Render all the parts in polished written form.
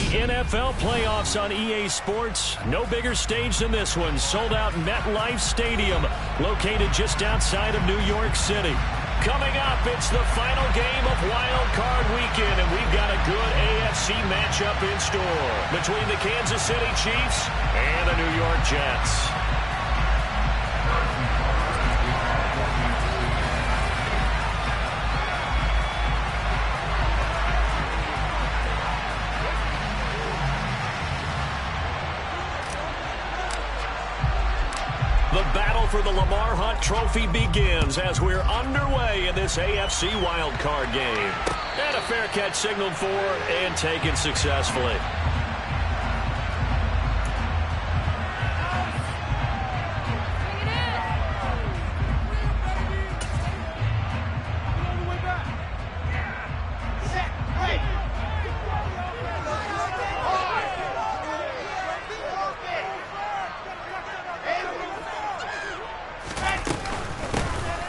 NFL playoffs on EA Sports. No bigger stage than this one. Sold out MetLife Stadium, located just outside of New York City. Coming up, it's the final game of Wildcard Weekend, and we've got a good AFC matchup in store between the Kansas City Chiefs and the New York Jets. The battle for the Lamar Hunt Trophy begins as we're underway in this AFC wildcard game. And a fair catch signaled for and taken successfully.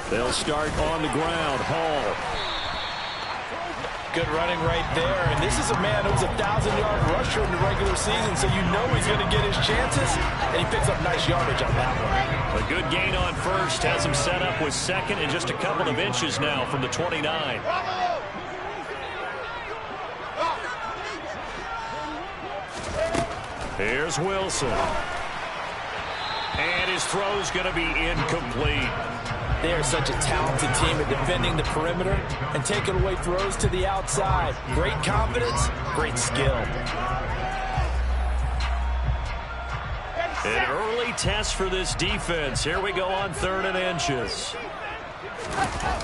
They'll start on the ground. Hall. Good running right there. And this is a man who's a 1,000-yard rusher in the regular season, so you know he's going to get his chances, and he picks up nice yardage on that one. A good gain on first has him set up with second and just a couple of inches now from the 29. Here's Wilson. And his throw's going to be incomplete. They are such a talented team at defending the perimeter and taking away throws to the outside. Great confidence, great skill. An early test for this defense. Here we go on 3rd and inches.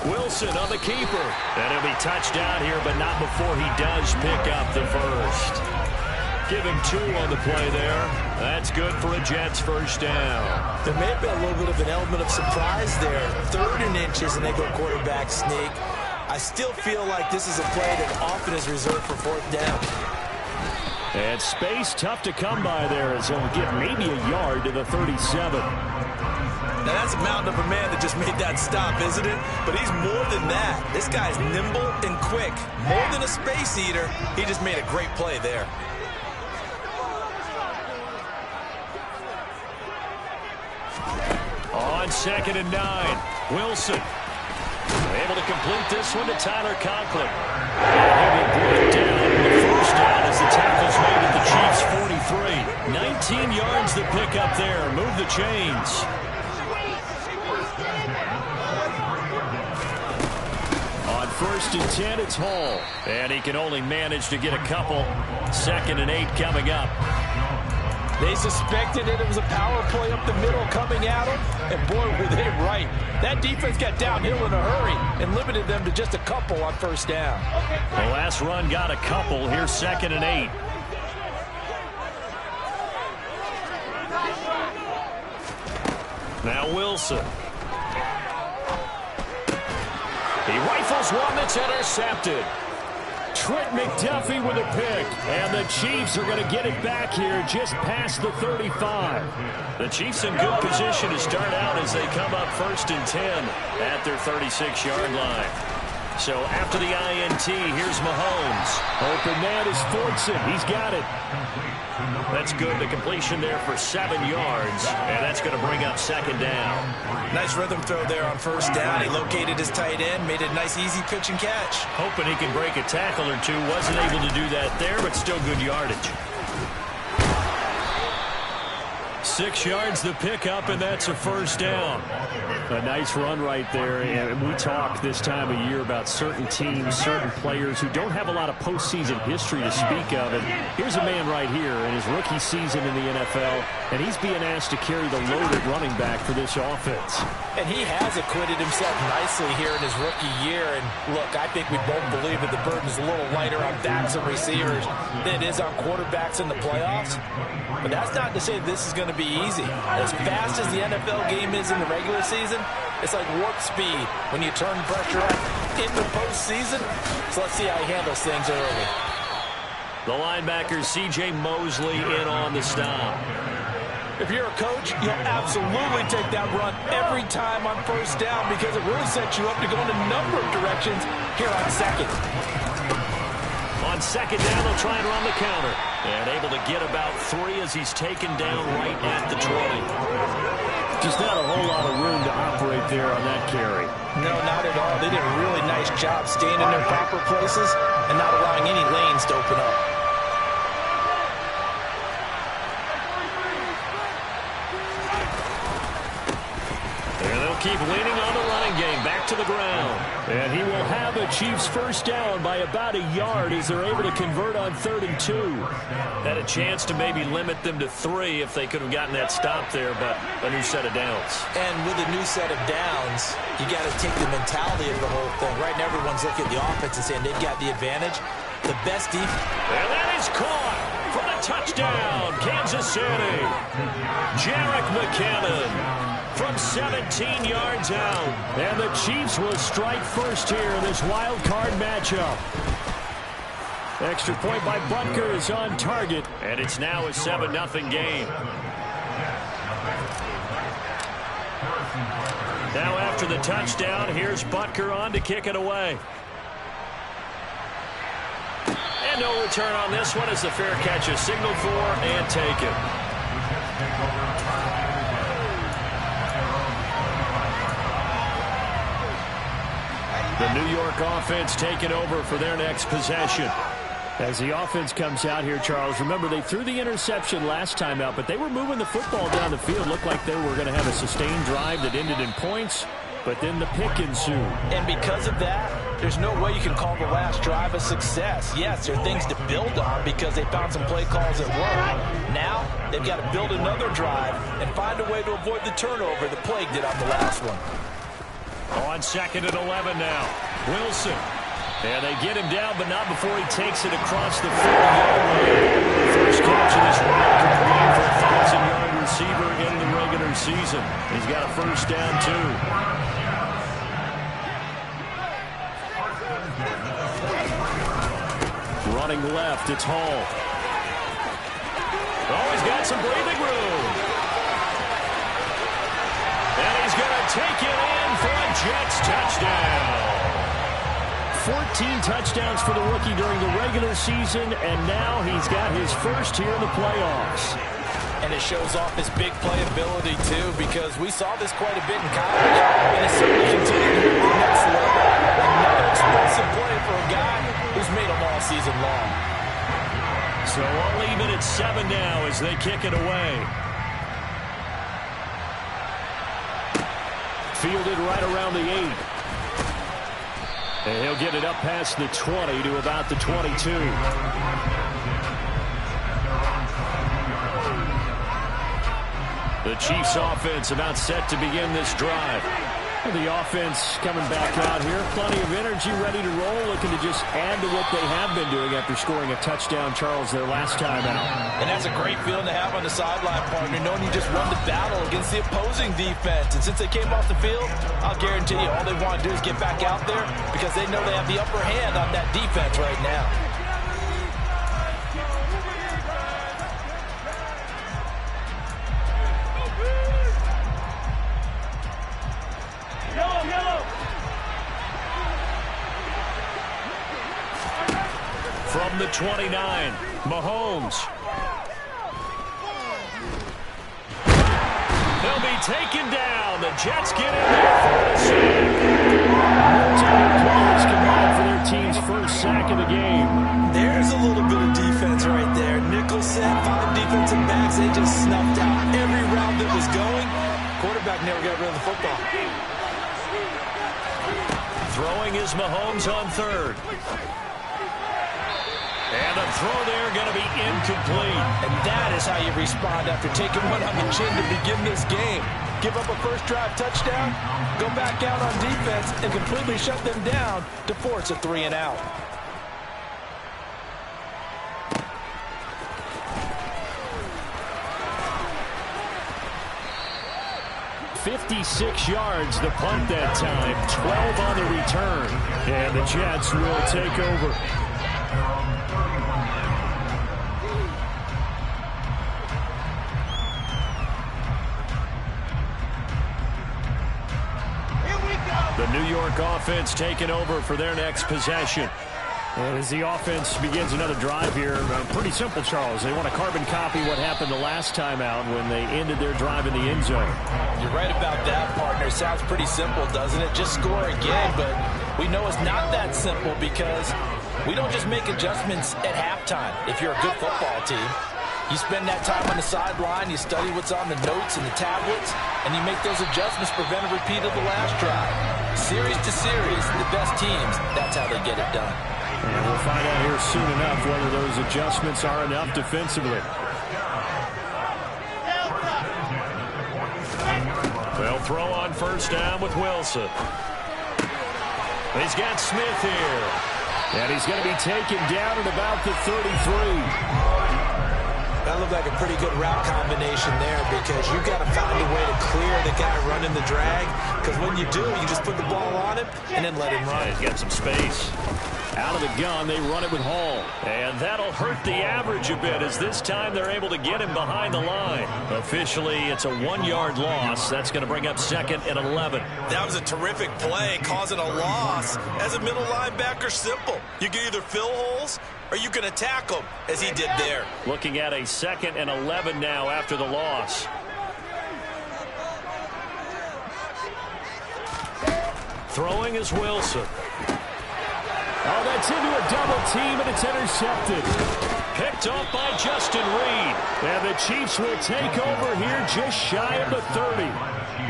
Wilson on the keeper. And he'll be touched out here, but not before he does pick up the first. Give him 2 on the play there. That's good for a Jets first down. There may have been a little bit of an element of surprise there. 3rd and inches, and they go quarterback sneak. I still feel like this is a play that often is reserved for 4th down. And space tough to come by there as he'll get maybe a yard to the 37. Now that's a mountain of a man that just made that stop, isn't it? But he's more than that. This guy's nimble and quick. More than a space eater, he just made a great play there. On 2nd and 9, Wilson able to complete this one to Tyler Conklin. He'll be brought down in the first down as the tackle's made at the Chiefs' 43. 19 yards to pick up there. Move the chains. On 1st and 10, it's Hall. And he can only manage to get a couple. 2nd and 8 coming up. They suspected that it was a power play up the middle coming at them, and boy, were they right. That defense got downhill in a hurry and limited them to just a couple on 1st down. The last run got a couple. Here's 2nd and 8. Now Wilson. He rifles one that's intercepted. Trent McDuffie with a pick, and the Chiefs are going to get it back here just past the 35. The Chiefs in good position to start out as they come up 1st and 10 at their 36-yard line. So after the INT, here's Mahomes. Open man is Fortson. He's got it. That's good. The completion there for 7 yards, and that's going to bring up 2nd down. Nice rhythm throw there on 1st down. He located his tight end, made a nice easy pitch and catch. Hoping he can break a tackle or two. Wasn't able to do that there, but still good yardage. 6 yards the pickup, and that's a 1st down. A nice run right there, and we talk this time of year about certain teams, certain players who don't have a lot of postseason history to speak of. And here's a man right here in his rookie season in the NFL, and he's being asked to carry the loaded running back for this offense. And he has acquitted himself nicely here in his rookie year. And look, I think we both believe that the burden's a little lighter on backs and receivers than it is on quarterbacks in the playoffs. But that's not to say this is going to be easy. As fast as the NFL game is in the regular season, it's like warp speed when you turn pressure up in the postseason. So let's see how he handles things early. The linebacker, C.J. Mosley, in on the stop. If you're a coach, you'll absolutely take that run every time on 1st down because it really sets you up to go in a number of directions here on 2nd. On On second down, they'll try and run the counter. And able to get about 3 as he's taken down right at the 20. Just not a whole lot of room to operate there on that carry. No, not at all. They did a really nice job staying in their proper places and not allowing any lanes to open up. Keep leaning on the running game. Back to the ground. And he will have a Chiefs first down by about a yard as they're able to convert on 3rd and 2. Had a chance to maybe limit them to 3 if they could have gotten that stop there, but a new set of downs. And with a new set of downs, you got to take the mentality of the whole thing. Right now, everyone's looking at the offense and saying they've got the advantage. The best defense. And that is caught for the touchdown, Kansas City. Jerick McKinnon from 17 yards out. And the Chiefs will strike first here in this wild card matchup. Extra point by Butker is on target. And it's now a 7-0 game. Now after the touchdown, here's Butker on to kick it away. And no return on this one as the fair catch is signaled for and taken. The New York offense taking over for their next possession. As the offense comes out here, Charles, remember they threw the interception last time out, but they were moving the football down the field. Looked like they were going to have a sustained drive that ended in points, but then the pick ensued. And because of that, there's no way you can call the last drive a success. Yes, there are things to build on because they found some play calls that work. Now, they've got to build another drive and find a way to avoid the turnover the plague did on the last one. On 2nd and 11 now. Wilson. And they get him down, but not before he takes it across the 40-yard line. First catch of this wild-card game for a 1,000-yard receiver in the regular season. He's got a first down, too. Running left, it's Hall. Oh, he's got some breathing room. And he's going to take it in for a Jets touchdown. 14 touchdowns for the rookie during the regular season, and now he's got his first here in the playoffs. And it shows off his big playability, too, because we saw this quite a bit in college, and it certainly continued to the next level. Another explosive play for a guy who's made them all season long. So all even at 7 now as they kick it away. Fielded right around the 8. And he'll get it up past the 20 to about the 22. The Chiefs offense about set to begin this drive. The offense coming back out here. Plenty of energy, ready to roll, looking to just add to what they have been doing after scoring a touchdown, Charles, their last time out. And that's a great feeling to have on the sideline, partner, knowing you just won the battle against the opposing defense. And since they came off the field, I'll guarantee you all they want to do is get back out there because they know they have the upper hand on that defense right now. From the 29, Mahomes. They'll be taken down. The Jets get in there for the sack. Multiple players combined for their team's first sack of the game. There's a little bit of defense right there. Nicholson, 5 defensive backs. They just snuffed out every route that was going. Quarterback never got rid of the football. Throwing is Mahomes on 3rd. And the throw there going to be incomplete. And that is how you respond after taking one on the chin to begin this game. Give up a first drive touchdown, go back out on defense, and completely shut them down to force a 3 and out. "56 yards the punt that time, 12 on the return. And the Jets will take over. The New York offense taking over for their next possession. And as the offense begins another drive here, pretty simple, Charles. They want to carbon copy what happened the last time out when they ended their drive in the end zone. You're right about that, partner. Sounds pretty simple, doesn't it? Just score again, but we know it's not that simple because we don't just make adjustments at halftime if you're a good football team. You spend that time on the sideline, you study what's on the notes and the tablets, and you make those adjustments, prevent a repeat of the last drive. Series to series, the best teams, that's how they get it done. And we'll find out here soon enough whether those adjustments are enough defensively. They'll throw on first down with Wilson. He's got Smith here. And he's going to be taken down at about the 33. That looked like a pretty good route combination there because you've got to find a way to clear the guy running the drag. Because when you do, you just put the ball on him and then let him run. He's got some space. Out of the gun, they run it with Hall. And that'll hurt the average a bit as this time they're able to get him behind the line. Officially, it's a 1-yard loss. That's going to bring up 2nd and 11. That was a terrific play, causing a loss. As a middle linebacker, simple. You can either fill holes or you can attack them, as he did there. Looking at a 2nd and 11 now after the loss. Throwing is Wilson. Oh, that's into a double team, and it's intercepted. Picked off by Justin Reed. And the Chiefs will take over here just shy of the 30.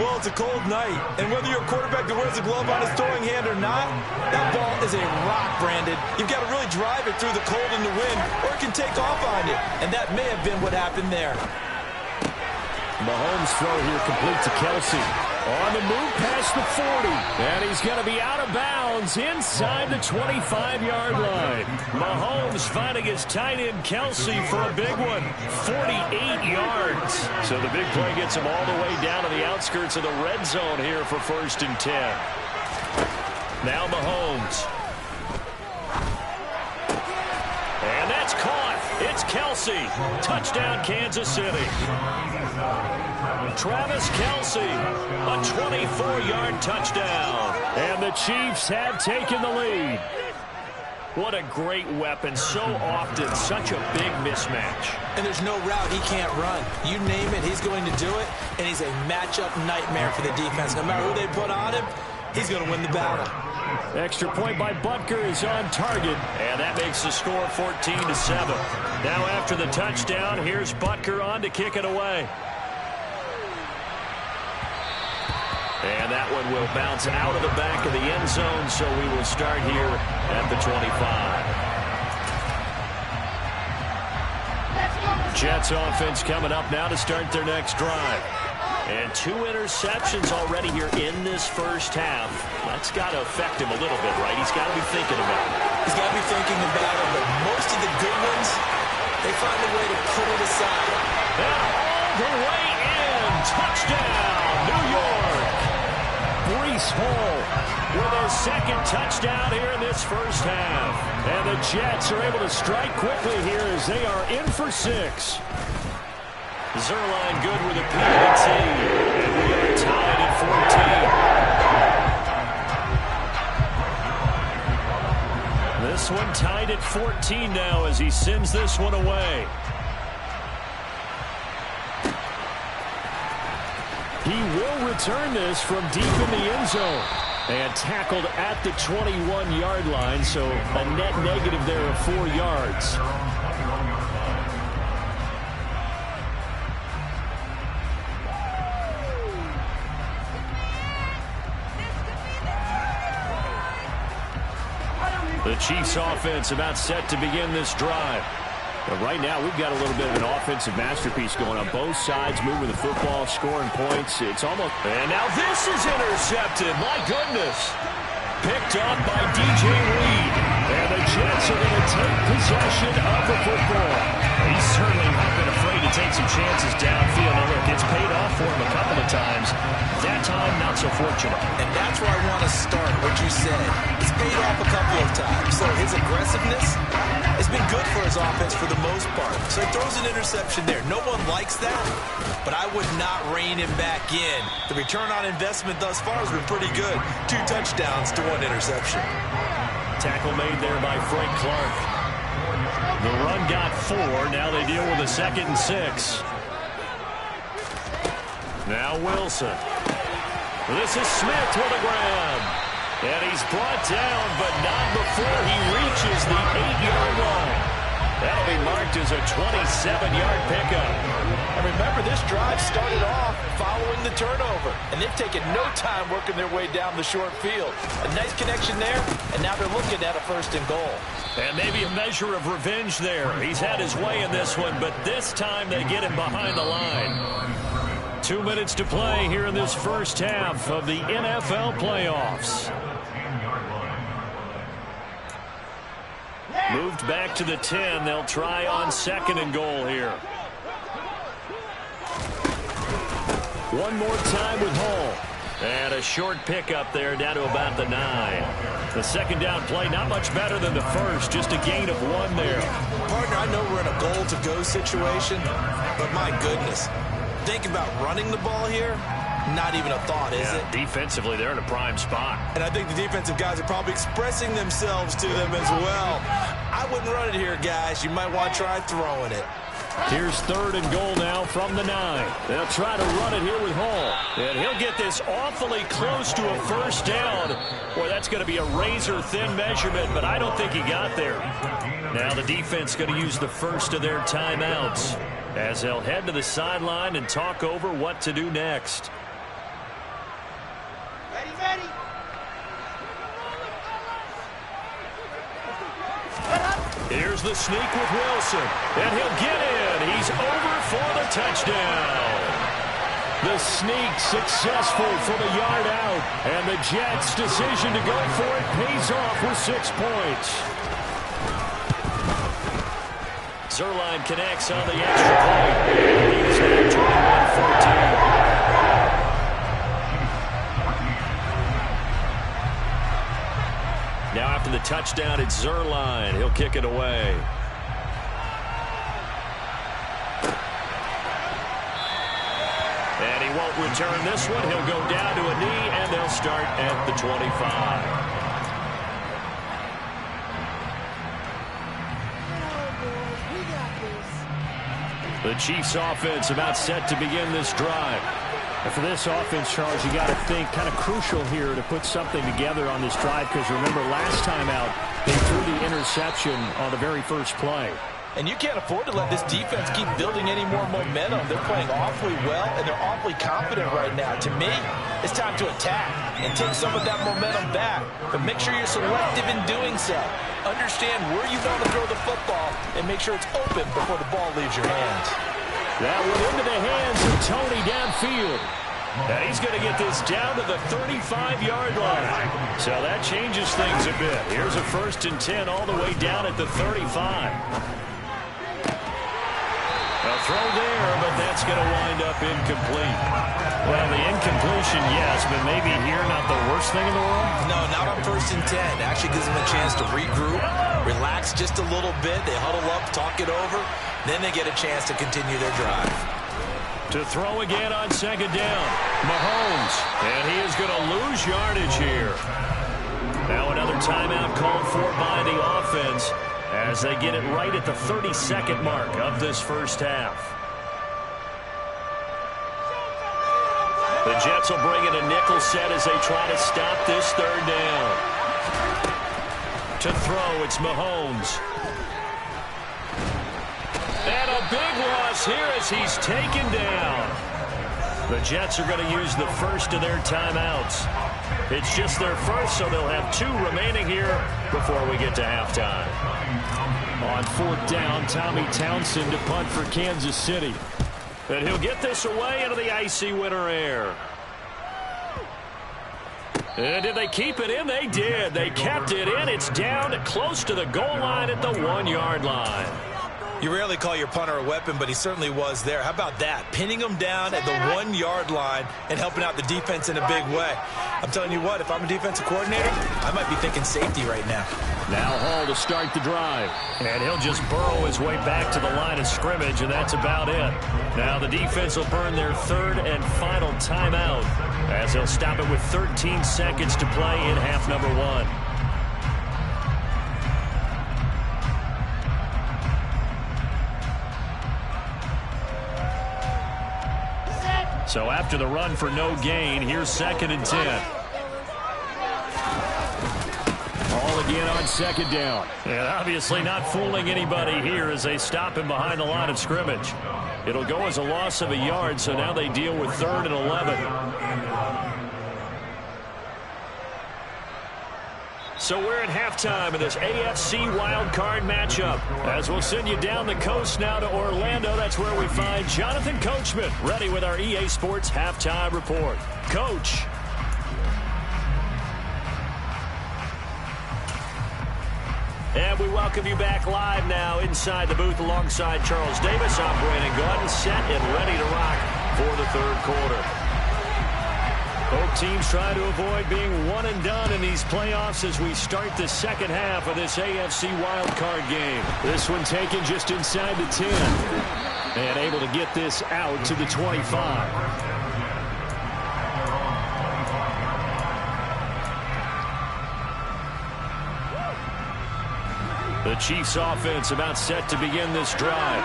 Well, it's a cold night, and whether you're a quarterback that wears a glove on his throwing hand or not, that ball is a rock, Brandon. You've got to really drive it through the cold and the wind, or it can take off on you. And that may have been what happened there. Mahomes' throw here complete to Kelsey. On the move past the 40. And he's going to be out of bounds inside the 25-yard line. Mahomes finding his tight end Kelsey for a big one. 48 yards. So the big play gets him all the way down to the outskirts of the red zone here for 1st and 10. Now Mahomes. And that's caught. It's Kelsey. Touchdown, Kansas City. Travis Kelsey, a 24-yard touchdown. And the Chiefs have taken the lead. What a great weapon. So often, such a big mismatch. And there's no route he can't run. You name it, he's going to do it. And he's a matchup nightmare for the defense. No matter who they put on him, he's going to win the battle. Extra point by Butker is on target. And that makes the score 14-7. Now after the touchdown, here's Butker on to kick it away. And that one will bounce out of the back of the end zone, so we will start here at the 25. Jets offense coming up now to start their next drive. And 2 interceptions already here in this first half. That's got to affect him a little bit, right? He's got to be thinking about it. He's got to be thinking about it, but most of the good ones, they find a way to put it aside. And all the way in. Touchdown, New York. Breece Hall with his 2nd touchdown here in this first half. And the Jets are able to strike quickly here as they are in for 6. Zerline good with a PAT. And we are tied at 14. This one tied at 14 now as he sends this one away. He will return this from deep in the end zone. And tackled at the 21-yard line, so a net negative there of 4 yards. The Chiefs offense about set to begin this drive. But right now, we've got a little bit of an offensive masterpiece going on. Both sides moving the football, scoring points. It's almost... And now this is intercepted. My goodness. Picked up by DJ Reed. And the Jets are going to take possession of the football. He's certainly not been afraid to take some chances downfield. Now, look, it's paid off for him a couple of times. That time, not so fortunate. And that's where I want to start, what you said. It's paid off a couple of times. So his aggressiveness has been good for his offense for the most part. So he throws an interception there. No one likes that, but I would not rein him back in. The return on investment thus far has been pretty good. 2 touchdowns to 1 interception. tackle made there by Frank Clark. The run got 4. Now they deal with a 2nd and 6. Now Wilson. This is Smith with a grab. And he's brought down, but not before he reaches the 8-yard line. That'll be marked as a 27-yard pickup. And remember, this drive started off following the turnover. And they've taken no time working their way down the short field. A nice connection there, and now they're looking at a 1st and goal. And maybe a measure of revenge there. He's had his way in this one, but this time they get him behind the line. 2 minutes to play here in this first half of the NFL playoffs. Moved back to the 10. They'll try on 2nd and goal here. One more time with Hall. And a short pickup there down to about the 9. The 2nd down play not much better than the first. Just a gain of 1 there. Partner, I know we're in a goal-to-go situation, but my goodness. Thinking about running the ball here, not even a thought, is it? Defensively, they're in a prime spot. And I think the defensive guys are probably expressing themselves to them as well. I wouldn't run it here, guys. You might want to try throwing it. Here's 3rd and goal now from the 9. They'll try to run it here with Hall. And he'll get this awfully close to a 1st down. Boy, that's going to be a razor-thin measurement, but I don't think he got there. Now the defense going to use the first of their timeouts as they'll head to the sideline and talk over what to do next. Ready. Here's the sneak with Wilson. And he'll get in. He's over for the touchdown. The sneak successful for the yard out. And the Jets' decision to go for it pays off with 6 points. Zerline connects on the extra point. And he's now 21-14. Now after the touchdown, it's Zerline. He'll kick it away. And he won't return this one. He'll go down to a knee, and they'll start at the 25. The Chiefs offense about set to begin this drive. And for this offense, Charles, you got to think kind of crucial here to put something together on this drive, because remember last time out they threw the interception on the very first play. And you can't afford to let this defense keep building any more momentum. They're playing awfully well, and they're awfully confident right now. To me, it's time to attack and take some of that momentum back. But make sure you're selective in doing so. Understand where you want to throw the football and make sure it's open before the ball leaves your hands. That went into the hands of Tony downfield. And he's going to get this down to the 35-yard line. So that changes things a bit. Here's a 1st and 10 all the way down at the 35. A throw there, but that's going to wind up incomplete. Well, the incompletion, yes, but maybe here not the worst thing in the world? No, not on 1st and 10. Actually gives them a chance to regroup, relax just a little bit. They huddle up, talk it over. Then they get a chance to continue their drive. To throw again on 2nd down. Mahomes. And he is going to lose yardage here. Now another timeout called for by the offense as they get it right at the 32nd mark of this first half. The Jets will bring in a nickel set as they try to stop this 3rd down. To throw, it's Mahomes. And a big loss here as he's taken down. The Jets are going to use the first of their timeouts. It's just their first, so they'll have 2 remaining here before we get to halftime. On 4th down, Tommy Townsend to punt for Kansas City. And he'll get this away into the icy winter air. And did they keep it in? They did. They kept it in. It's down close to the goal line at the 1-yard line. You rarely call your punter a weapon, but he certainly was there. How about that? Pinning him down at the 1-yard line and helping out the defense in a big way. I'm telling you what, if I'm a defensive coordinator, I might be thinking safety right now. Now Hall to start the drive. And he'll just burrow his way back to the line of scrimmage, and that's about it. Now the defense will burn their 3rd and final timeout as they'll stop it with 13 seconds to play in half number 1. So after the run for no gain, here's 2nd and 10. All again on 2nd down. And obviously not fooling anybody here as they stop him behind the line of scrimmage. It'll go as a loss of a yard, so now they deal with 3rd and 11. So we're at halftime of this AFC wildcard matchup. As we'll send you down the coast now to Orlando, that's where we find Jonathan Coachman, ready with our EA Sports halftime report. Coach. And we welcome you back live now inside the booth alongside Charles Davis. I'm Brandon Gaudin, set and ready to rock for the 3rd quarter. Both teams trying to avoid being one and done in these playoffs as we start the 2nd half of this AFC wildcard game. This one taken just inside the 10 and able to get this out to the 25. The Chiefs offense about set to begin this drive.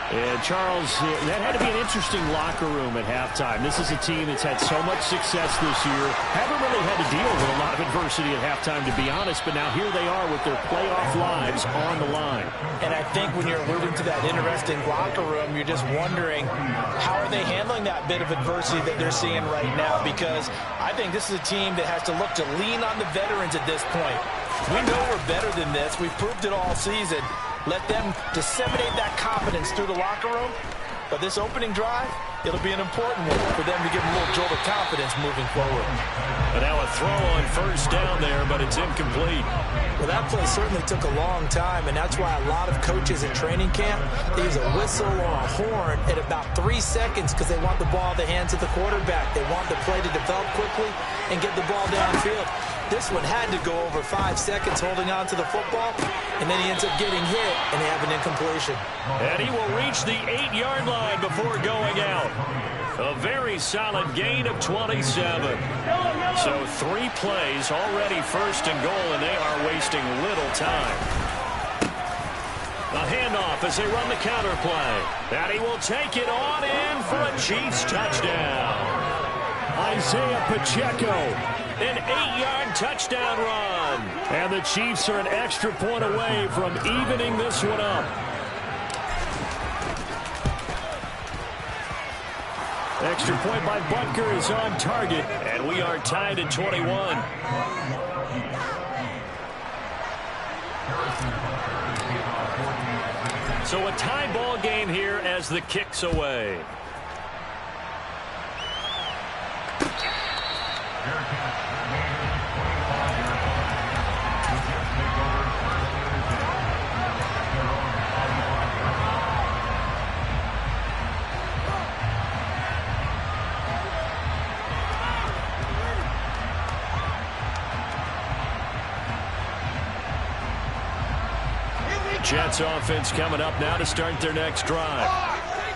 And, Charles, that had to be an interesting locker room at halftime. This is a team that's had so much success this year. Haven't really had to deal with a lot of adversity at halftime, to be honest. But now here they are with their playoff lives on the line. And I think when you're alluding to that interesting locker room, you're just wondering how are they handling that bit of adversity that they're seeing right now? Because I think this is a team that has to look to lean on the veterans at this point. We know we're better than this. We've proved it all season. Let them disseminate that confidence through the locker room. But this opening drive, it'll be an important one for them to give them a little jolt of confidence moving forward. But now a throw on 1st down there, but it's incomplete. Well, that play certainly took a long time, and that's why a lot of coaches in training camp, they use a whistle or a horn at about 3 seconds because they want the ball in the hands of the quarterback. They want the play to develop quickly and get the ball downfield. This one had to go over 5 seconds holding on to the football, and then he ends up getting hit, and they have an incompletion. And he will reach the 8-yard line before going out. A very solid gain of 27. So 3 plays already 1st and goal, and they are wasting little time. A handoff as they run the counter play. And he will take it on in for a Chiefs touchdown. Isaiah Pacheco. An 8-yard touchdown run. And the Chiefs are an extra point away from evening this one up. Extra point by Butker is on target. And we are tied at 21. So a tie ball game here as the kick's away. Jets offense coming up now to start their next drive.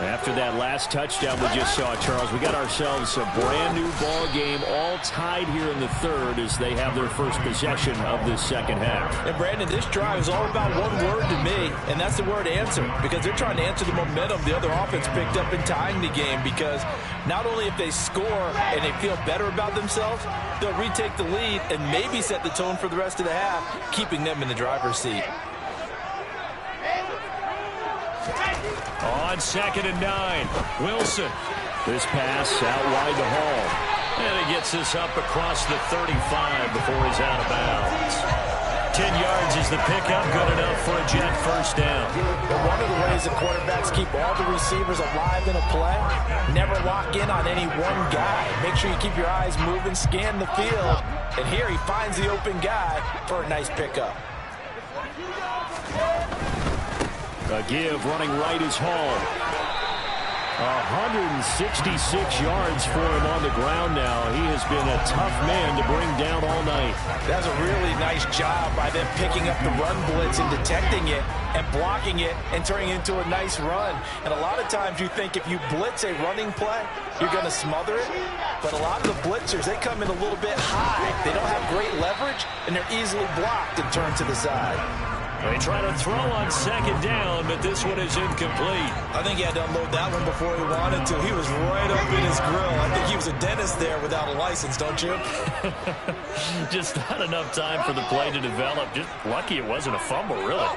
After that last touchdown we just saw, Charles, we got ourselves a brand new ball game, all tied here in the 3rd as they have their first possession of this 2nd half. And Brandon, this drive is all about one word to me, and that's the word answer, because they're trying to answer the momentum the other offense picked up in tying the game, because not only if they score and they feel better about themselves, they'll retake the lead and maybe set the tone for the rest of the half, keeping them in the driver's seat. On 2nd and 9, Wilson. This pass out wide to Hall. And he gets this up across the 35 before he's out of bounds. 10 yards is the pickup, good enough for a Jet 1st down. But one of the ways the quarterbacks keep all the receivers alive in a play, never lock in on any one guy. Make sure you keep your eyes moving, scan the field. And here he finds the open guy for a nice pickup. A give running right is Hall. 166 yards for him on the ground now. He has been a tough man to bring down all night. That's a really nice job by them picking up the run blitz and detecting it and blocking it and turning it into a nice run. And a lot of times you think if you blitz a running play, you're going to smother it. But a lot of the blitzers, they come in a little bit high. They don't have great leverage, and they're easily blocked and turned to the side. They try to throw on second down, but this one is incomplete. I think he had to unload that one before he wanted to. He was right up in his grill. I think he was a dentist there without a license, don't you? Just not enough time for the play to develop. Just lucky it wasn't a fumble, really.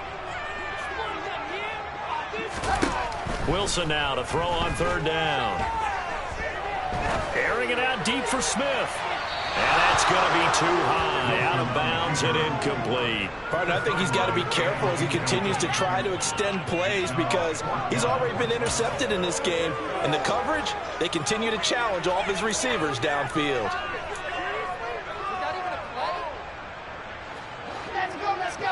Wilson now to throw on third down. Airing it out deep for Smith. And that's going to be too high, out of bounds and incomplete. Partner, I think he's got to be careful as he continues to try to extend plays because he's already been intercepted in this game. And the coverage, they continue to challenge all of his receivers downfield. Let's go.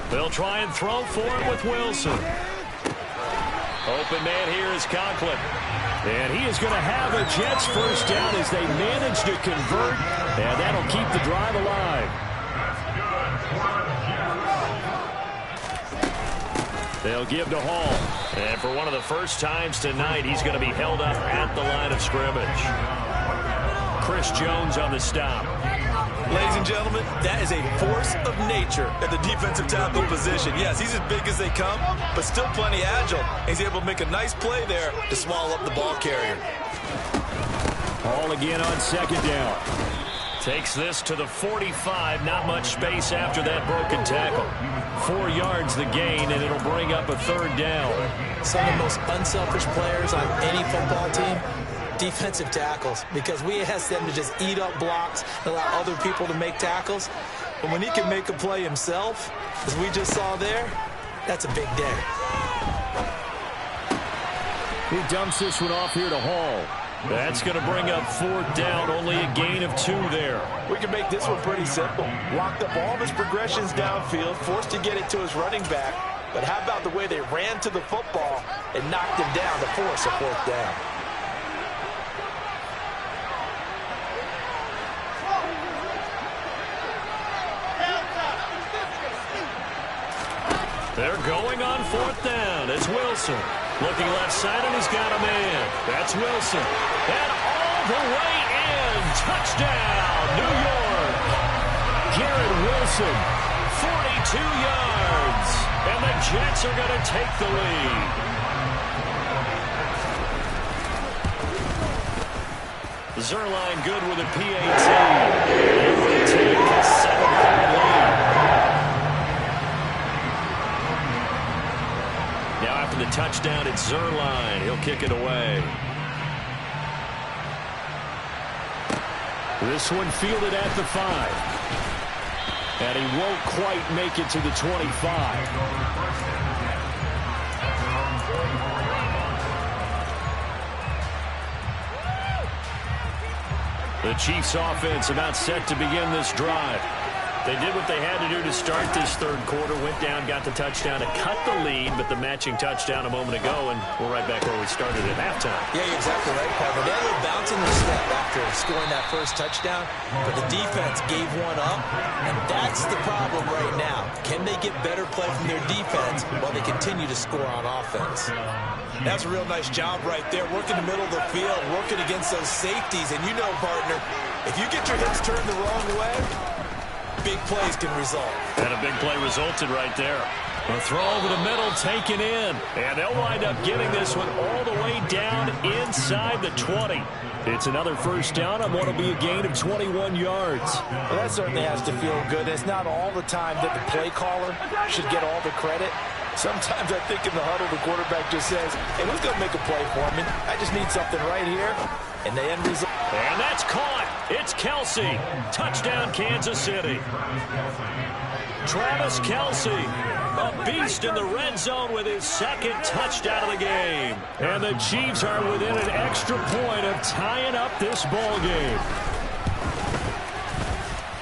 They'll try and throw for it with Wilson. Open man here is Conklin. And he is going to have a Jets first down as they manage to convert. And that'll keep the drive alive. They'll give to Hall. And for one of the first times tonight, he's going to be held up at the line of scrimmage. Chris Jones on the stop. Ladies and gentlemen, that is a force of nature at the defensive tackle position. Yes, he's as big as they come, but still plenty agile. He's able to make a nice play there to swallow up the ball carrier. Hall again on second down. Takes this to the 45. Not much space after that broken tackle. 4 yards the gain, and it'll bring up a third down. Some of the most unselfish players on any football team, defensive tackles, because we ask them to just eat up blocks and allow other people to make tackles. But when he can make a play himself, as we just saw there, that's a big day. He dumps this one off here to Hall. That's going to bring up fourth down, only a gain of 2 there. We can make this one pretty simple. Locked up all of his progressions downfield, forced to get it to his running back. But how about the way they ran to the football and knocked him down to force a fourth down? They're going on fourth down. It's Wilson. Looking left side, and he's got a man. That's Wilson. And all the way in. Touchdown, New York. Garrett Wilson, 42 yards. And the Jets are going to take the lead. Zerline good with a PAT. They will take a 7-point lead. Now after the touchdown, it's Zerline. He'll kick it away. This one fielded at the 5. And he won't quite make it to the 25. The Chiefs offense about set to begin this drive. They did what they had to do to start this third quarter. Went down, got the touchdown to cut the lead, but the matching touchdown a moment ago, and we're right back where we started at halftime. Yeah, you're exactly right, Kevin. They had a little bounce in their step after scoring that first touchdown, but the defense gave one up, and that's the problem right now. Can they get better play from their defense while they continue to score on offense? That's a real nice job right there, working the middle of the field, working against those safeties. And you know, partner, if you get your hips turned the wrong way, big plays can result. And a big play resulted right there. A throw over the middle, taken in. And they'll wind up getting this one all the way down inside the 20. It's another first down on what will be a gain of 21 yards. Well, that certainly has to feel good. It's not all the time that the play caller should get all the credit. Sometimes I think in the huddle, the quarterback just says, hey, who's going to make a play for me? I just need something right here. And the end result. And that's caught. It's Kelsey. Touchdown, Kansas City. Travis Kelsey, a beast in the red zone with his second touchdown of the game. And the Chiefs are within an extra point of tying up this ball game.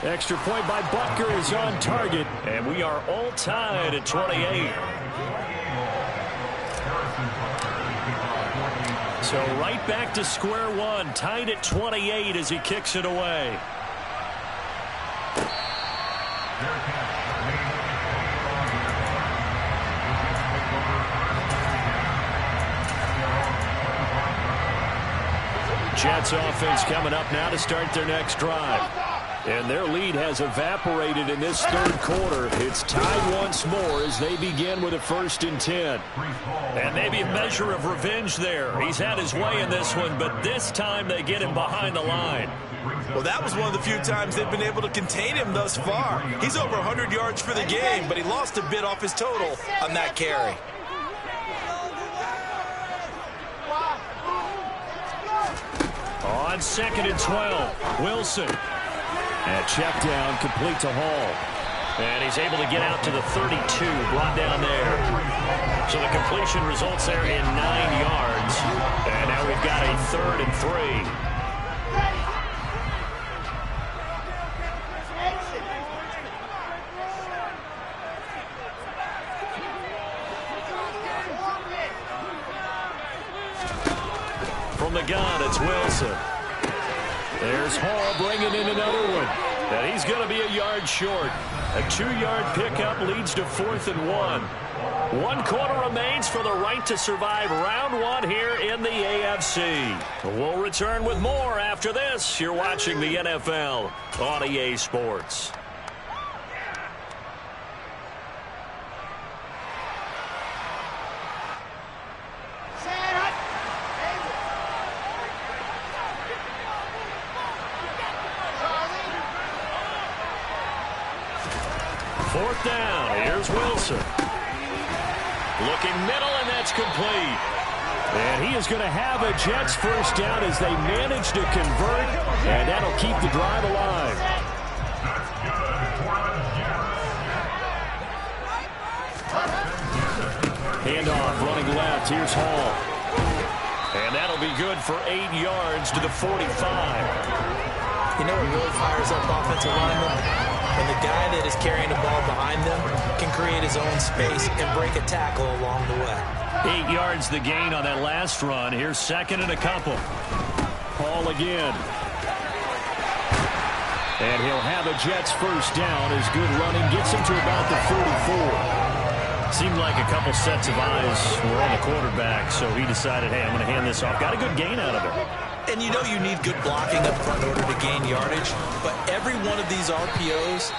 Extra point by Butker is on target, and we are all tied at 28. So right back to square one, tied at 28 as he kicks it away. Jets offense coming up now to start their next drive. And their lead has evaporated in this third quarter. It's tied once more as they begin with a 1st and 10. And maybe a measure of revenge there. He's had his way in this one, but this time they get him behind the line. Well, that was one of the few times they've been able to contain him thus far. He's over 100 yards for the game, but he lost a bit off his total on that carry. On 2nd and 12, Wilson. And check down, complete to Hall. And he's able to get out to the 32, brought down there. So the completion results there in 9 yards. And now we've got a 3rd and 3. From the gun, it's Wilson. There's Hall bringing in another one. And he's going to be a yard short. A 2-yard pickup leads to 4th and 1. 1 quarter remains for the right to survive round 1 here in the AFC. We'll return with more after this. You're watching the NFL on EA Sports. Fourth down. Here's Wilson. Looking middle, and that's complete. And he is going to have a Jets first down as they manage to convert, and that'll keep the drive alive. Handoff, running left. Here's Hall. And that'll be good for 8 yards to the 45. You know what really fires up offensive linemen? When the guy that is carrying the ball behind them can create his own space and break a tackle along the way. 8 yards the gain on that last run. Here's 2nd and a couple. Hall again. And he'll have a Jets first down as good running gets him to about the 44. Seemed like a couple sets of eyes were on the quarterback, so he decided, hey, I'm going to hand this off. Got a good gain out of it. And you know you need good blocking up front in order to gain yardage, but every one of these RPOs,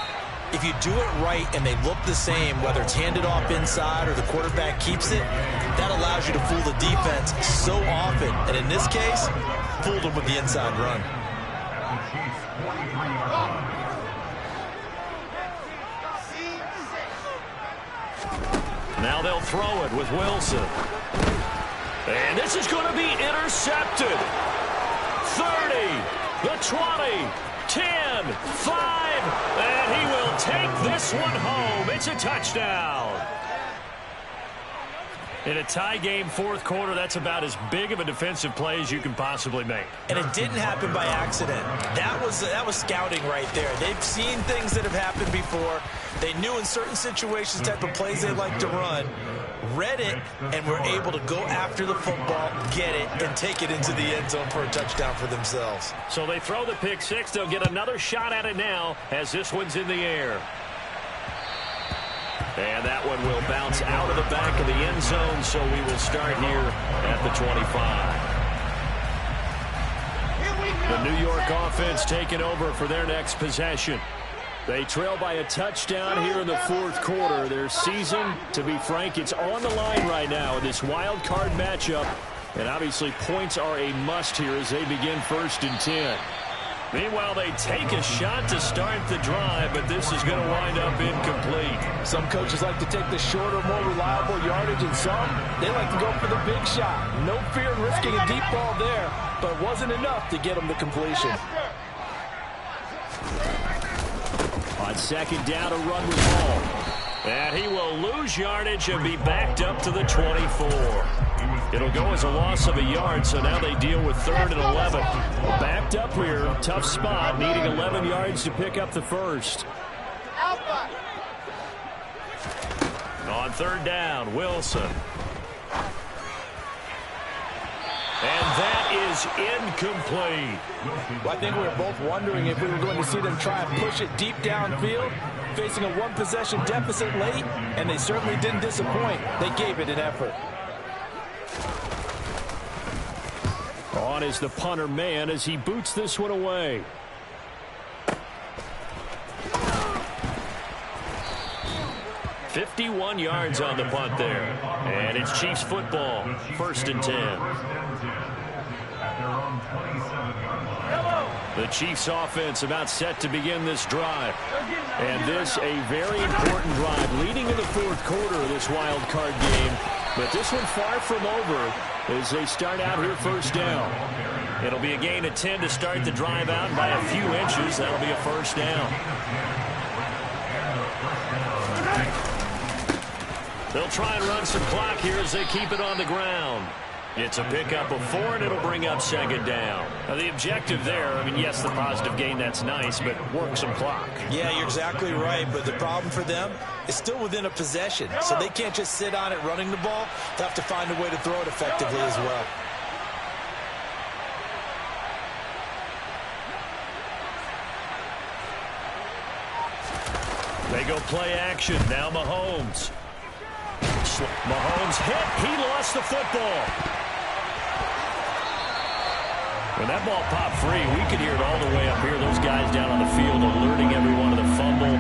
if you do it right and they look the same, whether it's handed off inside or the quarterback keeps it, that allows you to fool the defense so often. And in this case, fooled them with the inside run. Now they'll throw it with Wilson. And this is going to be intercepted. 30, the 20, 10, 5, and he will take this one home. It's a touchdown. In a tie game, 4th quarter, that's about as big of a defensive play as you can possibly make. And it didn't happen by accident. That was scouting right there. They've seen things that have happened before. They knew in certain situations type of plays they like to run, read it, and were able to go after the football, get it, and take it into the end zone for a touchdown for themselves. So they throw the pick 6. They'll get another shot at it now as this one's in the air. And that one will bounce out of the back of the end zone, so we will start here at the 25. The New York offense taking over for their next possession. They trail by a touchdown here in the 4th quarter. Their season, to be frank, it's on the line right now in this wild card matchup. And obviously points are a must here as they begin 1st and 10. Meanwhile, they take a shot to start the drive, but this is going to wind up incomplete. Some coaches like to take the shorter, more reliable yardage, and some, they like to go for the big shot. No fear in risking a deep ball there, but it wasn't enough to get them the completion. On 2nd down, a run with Hall. And he will lose yardage and be backed up to the 24. It'll go as a loss of a yard, so now they deal with 3rd and 11. Backed up here, tough spot, needing 11 yards to pick up the first. On 3rd down, Wilson. And that is incomplete. Well, I think we were both wondering if we were going to see them try and push it deep downfield, facing a 1-possession deficit late, and they certainly didn't disappoint. They gave it an effort. on is the punter man as he boots this one away. "51 yards on the punt there. And it's Chiefs football, 1st and 10. The Chiefs offense about set to begin this drive. And this a very important drive leading in the 4th quarter of this wild card game. But this one far from over as they start out here 1st down. It'll be a gain of 10 to start the drive out, and by a few inches, that'll be a 1st down. They'll try and run some clock here as they keep it on the ground. It's a pickup of 4, and it'll bring up 2nd down. Now, the objective there, I mean, yes, the positive gain, that's nice, but work some clock. Yeah, you're exactly right, but the problem for them is still within a possession, so they can't just sit on it running the ball. They have to find a way to throw it effectively as well. They go play action. Now Mahomes. Mahomes hit. He lost the football. When that ball popped free, we could hear it all the way up here. Those guys down on the field alerting everyone of the fumble.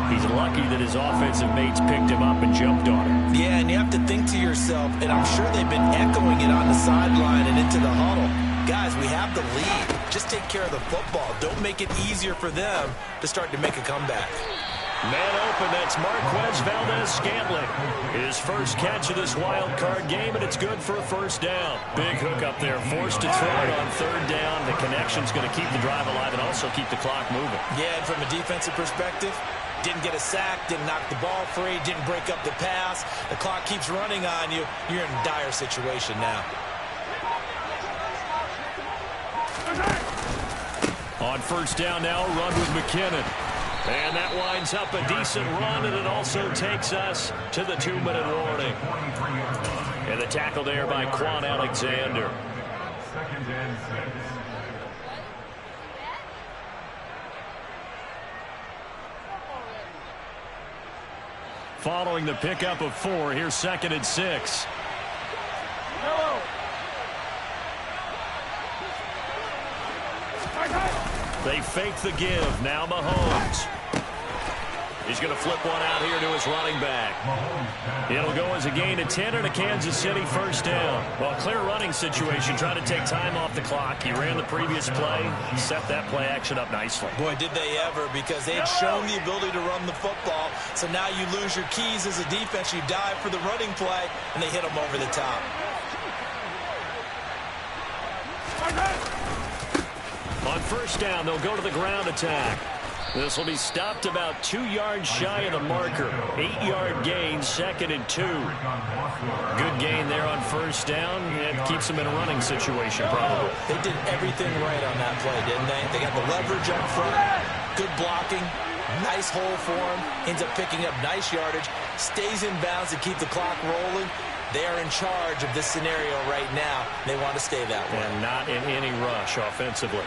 He's lucky that his offensive mates picked him up and jumped on him. Yeah, and you have to think to yourself, and I'm sure they've been echoing it on the sideline and into the huddle. Guys, we have the lead. Just take care of the football. Don't make it easier for them to start to make a comeback. Man open, that's Marquez Valdez-Scantling. His first catch of this wild card game, and it's good for a 1st down. Big hook up there, forced to throw it on 3rd down. The connection's going to keep the drive alive and also keep the clock moving. Yeah, and from a defensive perspective, didn't get a sack, didn't knock the ball free, didn't break up the pass. The clock keeps running on you. You're in a dire situation now. On 1st down now, a run with McKinnon. And that winds up a decent run, and it also takes us to the 2-minute warning. And the tackle there by Quan Alexander. Following the pickup of 4, here's 2nd and 6. They fake the give. Now Mahomes. He's going to flip one out here to his running back. It'll go as a gain of 10 and a Kansas City 1st down. Well, clear running situation, trying to take time off the clock. He ran the previous play, set that play action up nicely. Boy, did they ever, because they had shown the ability to run the football. So now you lose your keys as a defense. You dive for the running play, and they hit them over the top. On 1st down, they'll go to the ground attack. This will be stopped about 2 yards shy of the marker. 8-yard gain, 2nd and 2. Good gain there on 1st down. It keeps them in a running situation, probably. They did everything right on that play, didn't they? They got the leverage up front, good blocking, nice hole for him, ends up picking up nice yardage, stays in bounds to keep the clock rolling. They are in charge of this scenario right now. They want to stay that way. And not in any rush offensively.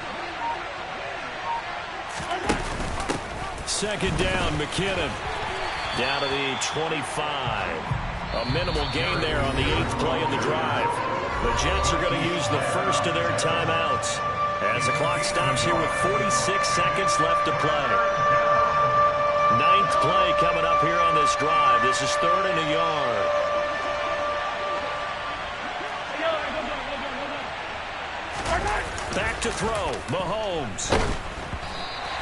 2nd down, McKinnon. Down to the 25. A minimal gain there on the 8th play of the drive. The Jets are going to use the first of their timeouts as the clock stops here with 46 seconds left to play. 9th play coming up here on this drive. This is 3rd and a yard. Back to throw, Mahomes.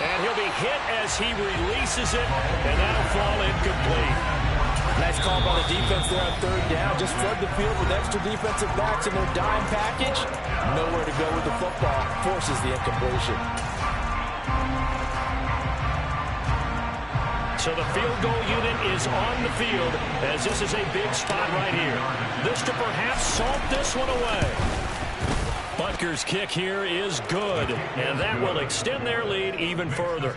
And he'll be hit as he releases it, and that'll fall incomplete. Nice call by the defense there on 3rd down. Just flood the field with extra defensive backs in their dime package. Nowhere to go with the football. Forces the incompletion. So the field goal unit is on the field as this is a big spot right here. This to perhaps salt this one away. Butker's kick here is good, and that will extend their lead even further.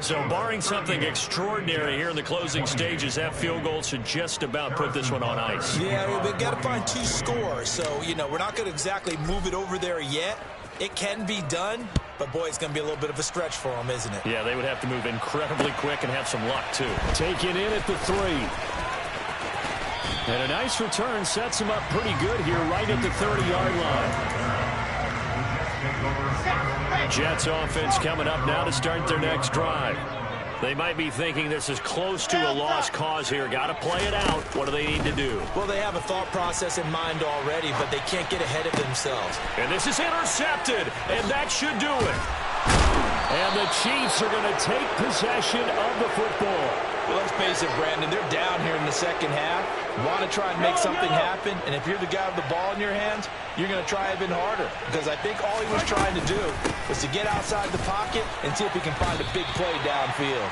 So barring something extraordinary here in the closing stages, that field goal should just about put this one on ice. Yeah, we've got to find 2 scores. So, you know, we're not going to exactly move it over there yet. It can be done, but, boy, it's going to be a little bit of a stretch for them, isn't it? Yeah, they would have to move incredibly quick and have some luck, too. Taken in at the 3. And a nice return sets him up pretty good here right at the 30-yard line. Jets offense coming up now to start their next drive. They might be thinking this is close to a lost cause here. Got to play it out. What do they need to do? Well, they have a thought process in mind already, but they can't get ahead of themselves. And this is intercepted, and that should do it. And the Chiefs are going to take possession of the football. Well, let's face it, Brandon, they're down here in the second half. Want to try and make something happen, and if you're the guy with the ball in your hands, you're going to try even harder, because I think all he was trying to do was to get outside the pocket and see if he can find a big play downfield.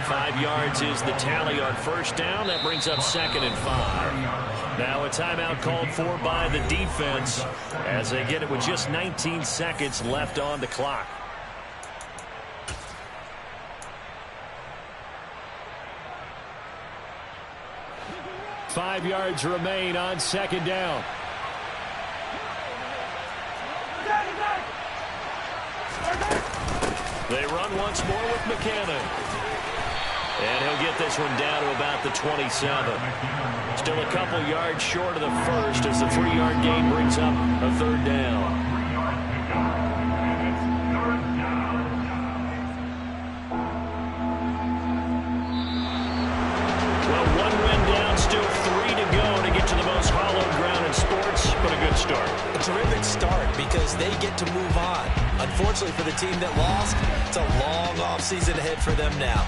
5 yards is the tally on first down. That brings up 2nd and 5. Now a timeout called for by the defense as they get it with just 19 seconds left on the clock. Five yards remain on 2nd down. They run once more with McCannon. And he'll get this one down to about the 27. Still a couple yards short of the first as the 3-yard gain brings up a 3rd down. Well, 1 win down, still 3 to go to get to the most hallowed ground in sports, but a good start. A terrific start because they get to move on. Unfortunately for the team that lost, it's a long offseason ahead for them now.